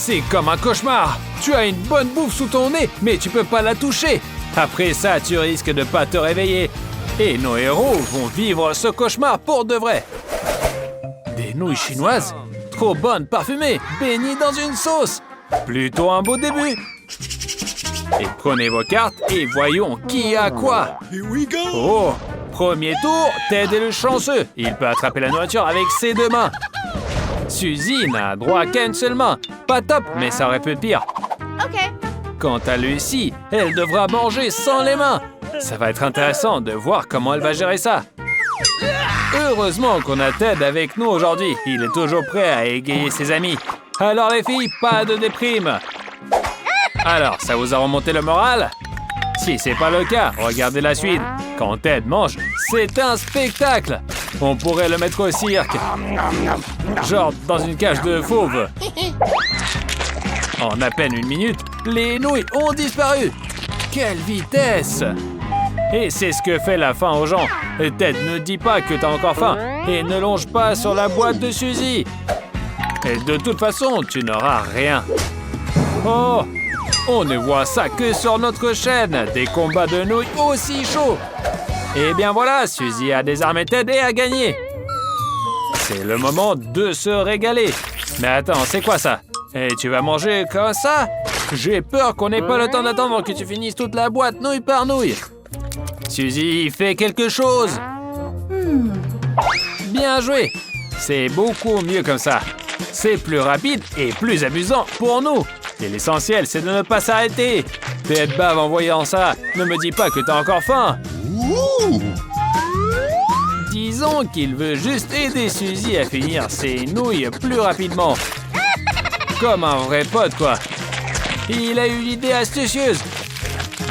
C'est comme un cauchemar. Tu as une bonne bouffe sous ton nez, mais tu peux pas la toucher. Après ça, tu risques de pas te réveiller. Et nos héros vont vivre ce cauchemar pour de vrai. Des nouilles chinoises, trop bonnes, parfumées, baignées dans une sauce. Plutôt un beau début. Et prenez vos cartes et voyons qui a quoi. Oh, premier tour, Ted est le chanceux. Il peut attraper la nourriture avec ses deux mains. Suzy n'a droit qu'à une seule main. Pas top, mais ça aurait pu être pire. OK. Quant à Lucy, elle devra manger sans les mains. Ça va être intéressant de voir comment elle va gérer ça. Heureusement qu'on a Ted avec nous aujourd'hui. Il est toujours prêt à égayer ses amis. Alors les filles, pas de déprime. Alors, ça vous a remonté le moral? Si c'est pas le cas, regardez la suite. Quand Ted mange, c'est un spectacle. On pourrait le mettre au cirque. Genre dans une cage de fauves. En à peine une minute, les nouilles ont disparu. Quelle vitesse! Et c'est ce que fait la faim aux gens. Ted, ne dis pas que t'as encore faim et ne longe pas sur la boîte de Suzy. Et de toute façon, tu n'auras rien. Oh! On ne voit ça que sur notre chaîne. Des combats de nouilles aussi chauds. Et bien voilà, Suzy a désarmé Ted et a gagné. C'est le moment de se régaler. Mais attends, c'est quoi ça? Et tu vas manger comme ça? J'ai peur qu'on n'ait pas le temps d'attendre que tu finisses toute la boîte nouille par nouille. Suzy, fais quelque chose. Bien joué. C'est beaucoup mieux comme ça. C'est plus rapide et plus amusant pour nous. Et l'essentiel, c'est de ne pas s'arrêter. Ted bave en voyant ça. Ne me dis pas que t'as encore faim. Disons qu'il veut juste aider Suzy à finir ses nouilles plus rapidement. Comme un vrai pote, quoi. Il a eu l'idée astucieuse.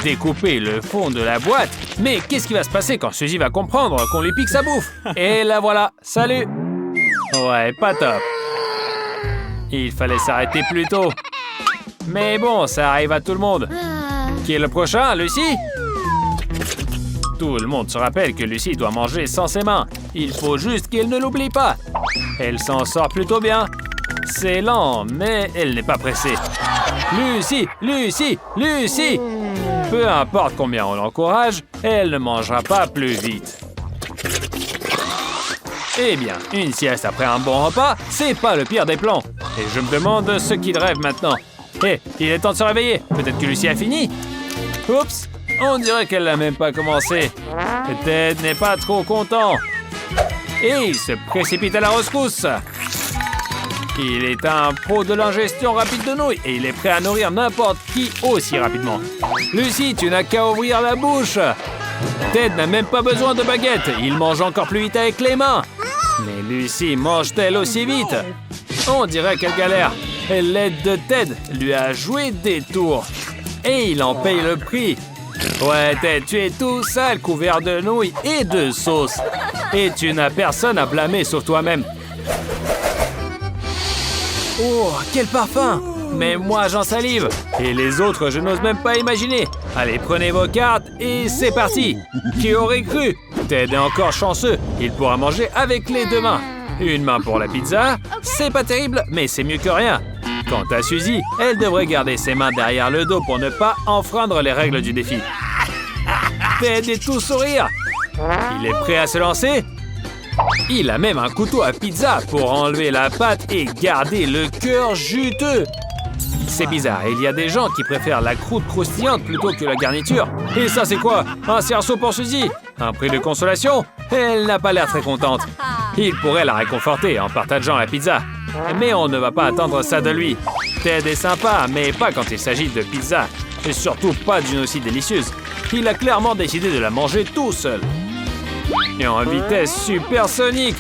Découper le fond de la boîte. Mais qu'est-ce qui va se passer quand Suzy va comprendre qu'on lui pique sa bouffe? Et la voilà. Salut. Ouais, pas top. Il fallait s'arrêter plus tôt. Mais bon, ça arrive à tout le monde. Qui est le prochain, Lucy? Tout le monde se rappelle que Lucy doit manger sans ses mains. Il faut juste qu'elle ne l'oublie pas. Elle s'en sort plutôt bien. C'est lent, mais elle n'est pas pressée. Lucy, Lucy, Lucy! Peu importe combien on l'encourage, elle ne mangera pas plus vite. Eh bien, une sieste après un bon repas, c'est pas le pire des plans. Et je me demande ce qu'il rêve maintenant. Hé, il est temps de se réveiller. Peut-être que Lucy a fini. Oups, on dirait qu'elle n'a même pas commencé. Ted n'est pas trop content. Et il se précipite à la rescousse. Il est un pro de l'ingestion rapide de nouilles et il est prêt à nourrir n'importe qui aussi rapidement. Lucy, tu n'as qu'à ouvrir la bouche. Ted n'a même pas besoin de baguette. Il mange encore plus vite avec les mains. Mais Lucy mange-t-elle aussi vite? On dirait qu'elle galère. L'aide de Ted lui a joué des tours. Et il en paye le prix. Ouais, Ted, tu es tout sale, couvert de nouilles et de sauce. Et tu n'as personne à blâmer sauf toi-même. Oh, quel parfum! Mais moi, j'en salive. Et les autres, je n'ose même pas imaginer. Allez, prenez vos cartes et c'est parti. Qui aurait cru? Ted est encore chanceux. Il pourra manger avec les deux mains. Une main pour la pizza. C'est pas terrible, mais c'est mieux que rien. Quant à Suzy, elle devrait garder ses mains derrière le dos pour ne pas enfreindre les règles du défi. Ted est tout sourire. Il est prêt à se lancer? Il a même un couteau à pizza pour enlever la pâte et garder le cœur juteux. C'est bizarre, il y a des gens qui préfèrent la croûte croustillante plutôt que la garniture. Et ça, c'est quoi? Un cerceau pour Suzy? Un prix de consolation? Elle n'a pas l'air très contente. Il pourrait la réconforter en partageant la pizza. Mais on ne va pas attendre ça de lui. Ted est sympa, mais pas quand il s'agit de pizza. Et surtout pas d'une aussi délicieuse. Il a clairement décidé de la manger tout seul. Et en vitesse supersonique.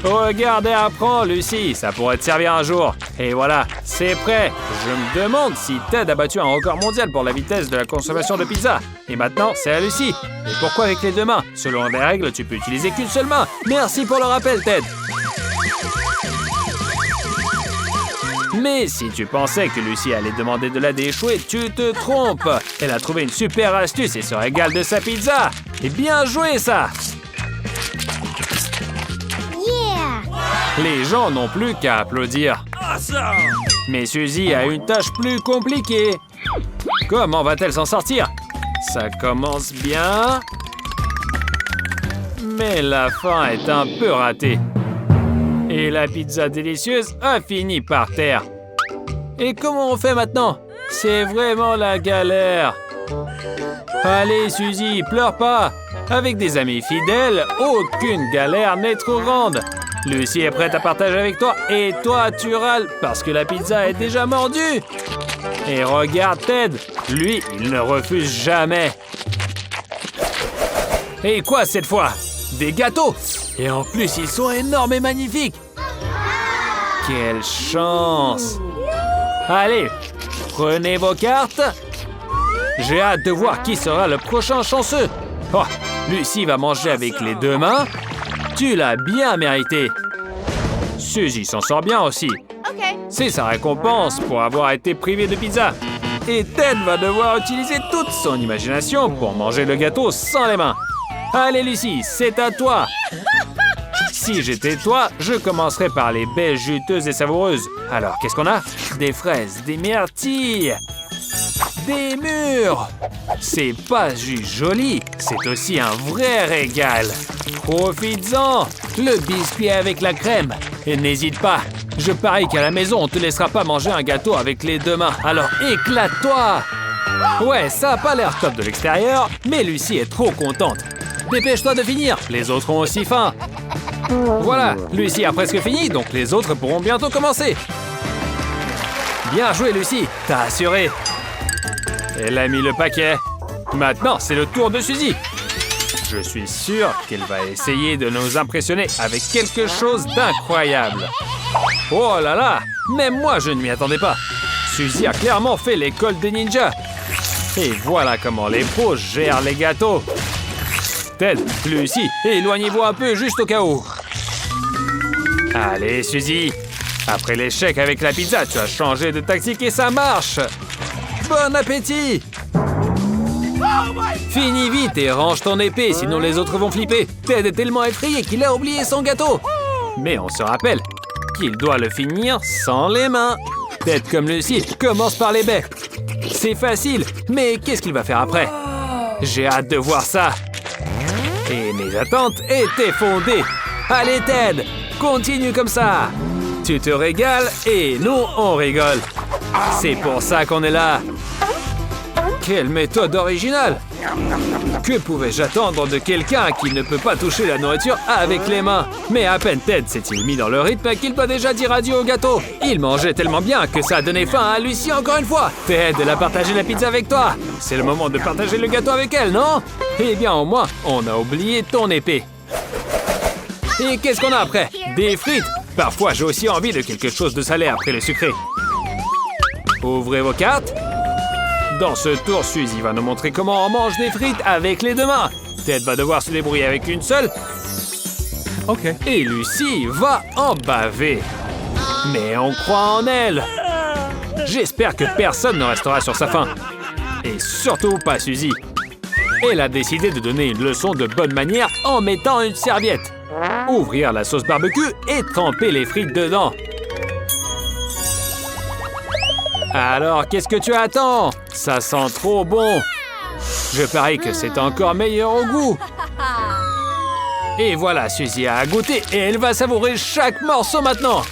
Regarde et apprends, Lucy. Ça pourrait te servir un jour. Et voilà, c'est prêt. Je me demande si Ted a battu un record mondial pour la vitesse de la consommation de pizza. Et maintenant, c'est à Lucy. Et pourquoi avec les deux mains? Selon les règles, tu peux utiliser qu'une seule main. Merci pour le rappel, Ted. Mais si tu pensais que Lucy allait demander de l'aide échouée, tu te trompes. Elle a trouvé une super astuce et se régale de sa pizza. Et bien joué, ça! Les gens n'ont plus qu'à applaudir. Mais Suzy a une tâche plus compliquée. Comment va-t-elle s'en sortir? Ça commence bien. Mais la fin est un peu ratée. Et la pizza délicieuse a fini par terre. Et comment on fait maintenant? C'est vraiment la galère. Allez, Suzy, pleure pas. Avec des amis fidèles, aucune galère n'est trop grande. Lucy est prête à partager avec toi et toi, tu râles parce que la pizza est déjà mordue. Et regarde Ted, lui, il ne refuse jamais. Et quoi cette fois? Des gâteaux! Et en plus, ils sont énormes et magnifiques. Quelle chance! Allez, prenez vos cartes. J'ai hâte de voir qui sera le prochain chanceux. Oh, Lucy va manger avec les deux mains. Tu l'as bien mérité. Suzy s'en sort bien aussi. C'est sa récompense pour avoir été privé de pizza. Et Ted va devoir utiliser toute son imagination pour manger le gâteau sans les mains. Allez Lucy, c'est à toi. Si j'étais toi, je commencerais par les baies juteuses et savoureuses. Alors, qu'est-ce qu'on a? Des fraises, des myrtilles, des mûres. C'est pas juste joli, c'est aussi un vrai régal. Profites-en, le biscuit avec la crème. Et n'hésite pas, je parie qu'à la maison, on te laissera pas manger un gâteau avec les deux mains. Alors éclate-toi! Ouais, ça a pas l'air top de l'extérieur, mais Lucy est trop contente. Dépêche-toi de finir, les autres ont aussi faim. Voilà, Lucy a presque fini, donc les autres pourront bientôt commencer. Bien joué, Lucy, t'as assuré. Elle a mis le paquet. Maintenant, c'est le tour de Suzy. Je suis sûr qu'elle va essayer de nous impressionner avec quelque chose d'incroyable. Oh là là, même moi, je ne m'y attendais pas. Suzy a clairement fait l'école des ninjas. Et voilà comment les pros gèrent les gâteaux. Ted, Lucy, éloignez-vous un peu juste au cas où. Allez, Suzy. Après l'échec avec la pizza, tu as changé de tactique et ça marche. Bon appétit! Finis vite et range ton épée, sinon les autres vont flipper. Ted est tellement effrayé qu'il a oublié son gâteau. Mais on se rappelle qu'il doit le finir sans les mains. Ted comme Lucy commence par les baies. C'est facile, mais qu'est-ce qu'il va faire après? J'ai hâte de voir ça. Et mes attentes étaient fondées. Allez Ted, continue comme ça. Tu te régales et nous, on rigole. C'est pour ça qu'on est là. Quelle méthode originale! Que pouvais-je attendre de quelqu'un qui ne peut pas toucher la nourriture avec les mains? Mais à peine Ted s'est-il mis dans le rythme qu'il doit déjà dire adieu au gâteau. Il mangeait tellement bien que ça a donné faim à Lucy encore une fois. Ted, elle a partagé la pizza avec toi. C'est le moment de partager le gâteau avec elle, non? Eh bien, au moins, on a oublié ton épée. Et qu'est-ce qu'on a après? Des frites. Parfois, j'ai aussi envie de quelque chose de salé après le sucré. Ouvrez vos cartes. Dans ce tour, Suzy va nous montrer comment on mange des frites avec les deux mains. Ted va devoir se débrouiller avec une seule. Ok. Et Lucy va en baver. Mais on croit en elle. J'espère que personne ne restera sur sa faim. Et surtout pas Suzy. Elle a décidé de donner une leçon de bonne manière en mettant une serviette. Ouvrir la sauce barbecue et tremper les frites dedans. Alors, qu'est-ce que tu attends? Ça sent trop bon. Je parie que c'est encore meilleur au goût. Et voilà, Suzy a goûté et elle va savourer chaque morceau maintenant.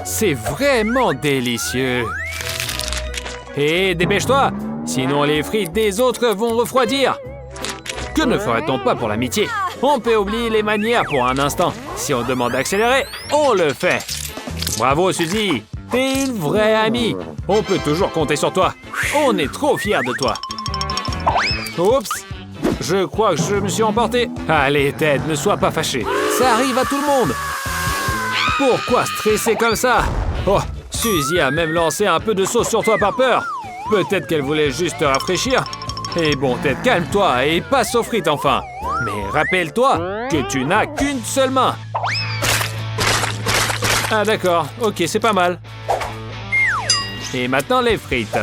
C'est vraiment délicieux. Et dépêche-toi, sinon les frites des autres vont refroidir. Que ne ferait-on pas pour l'amitié? On peut oublier les manières pour un instant. Si on demande d'accélérer, on le fait. Bravo, Suzy! T'es une vraie amie! On peut toujours compter sur toi. On est trop fiers de toi. Oups! Je crois que je me suis emporté. Allez, Ted, ne sois pas fâché. Ça arrive à tout le monde. Pourquoi stresser comme ça? Oh, Suzy a même lancé un peu de sauce sur toi par peur. Peut-être qu'elle voulait juste te rafraîchir. Et bon, Ted, calme-toi et passe aux frites enfin. Mais rappelle-toi que tu n'as qu'une seule main. Ah d'accord, ok, c'est pas mal. Et maintenant les frites.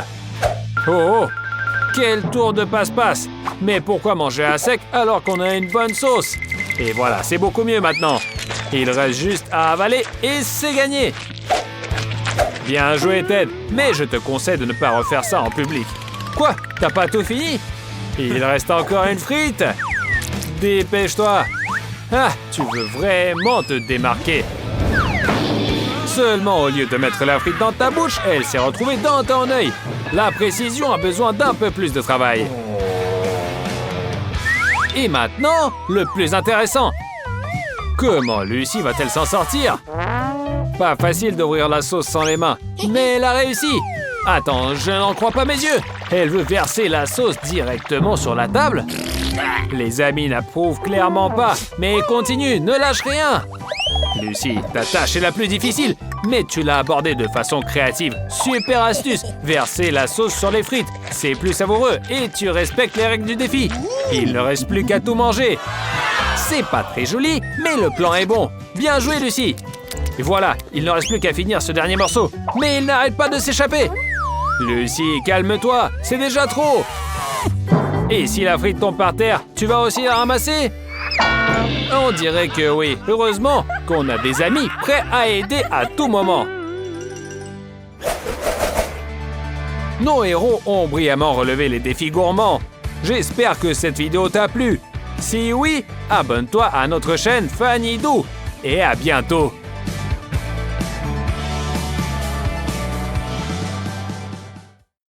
Oh, oh, quel tour de passe-passe. Mais pourquoi manger à sec alors qu'on a une bonne sauce? Et voilà, c'est beaucoup mieux maintenant. Il reste juste à avaler et c'est gagné. Bien joué, Ted, mais je te conseille de ne pas refaire ça en public. Quoi? T'as pas tout fini? Il reste encore une frite. Dépêche-toi. Ah, tu veux vraiment te démarquer. Seulement, au lieu de mettre la frite dans ta bouche, elle s'est retrouvée dans ton œil. La précision a besoin d'un peu plus de travail. Et maintenant, le plus intéressant. Comment Lucy va-t-elle s'en sortir? Pas facile d'ouvrir la sauce sans les mains, mais elle a réussi. Attends, je n'en crois pas mes yeux. Elle veut verser la sauce directement sur la table? Les amis n'approuvent clairement pas, mais continue, ne lâche rien. Lucy, ta tâche est la plus difficile, mais tu l'as abordée de façon créative. Super astuce, verser la sauce sur les frites, c'est plus savoureux et tu respectes les règles du défi. Il ne reste plus qu'à tout manger. C'est pas très joli, mais le plan est bon. Bien joué, Lucy. Et voilà, il ne reste plus qu'à finir ce dernier morceau. Mais il n'arrête pas de s'échapper. Lucy, calme-toi, c'est déjà trop. Et si la frite tombe par terre, tu vas aussi la ramasser? On dirait que oui. Heureusement qu'on a des amis prêts à aider à tout moment. Nos héros ont brillamment relevé les défis gourmands. J'espère que cette vidéo t'a plu. Si oui, abonne-toi à notre chaîne Fanny Dou. Et à bientôt.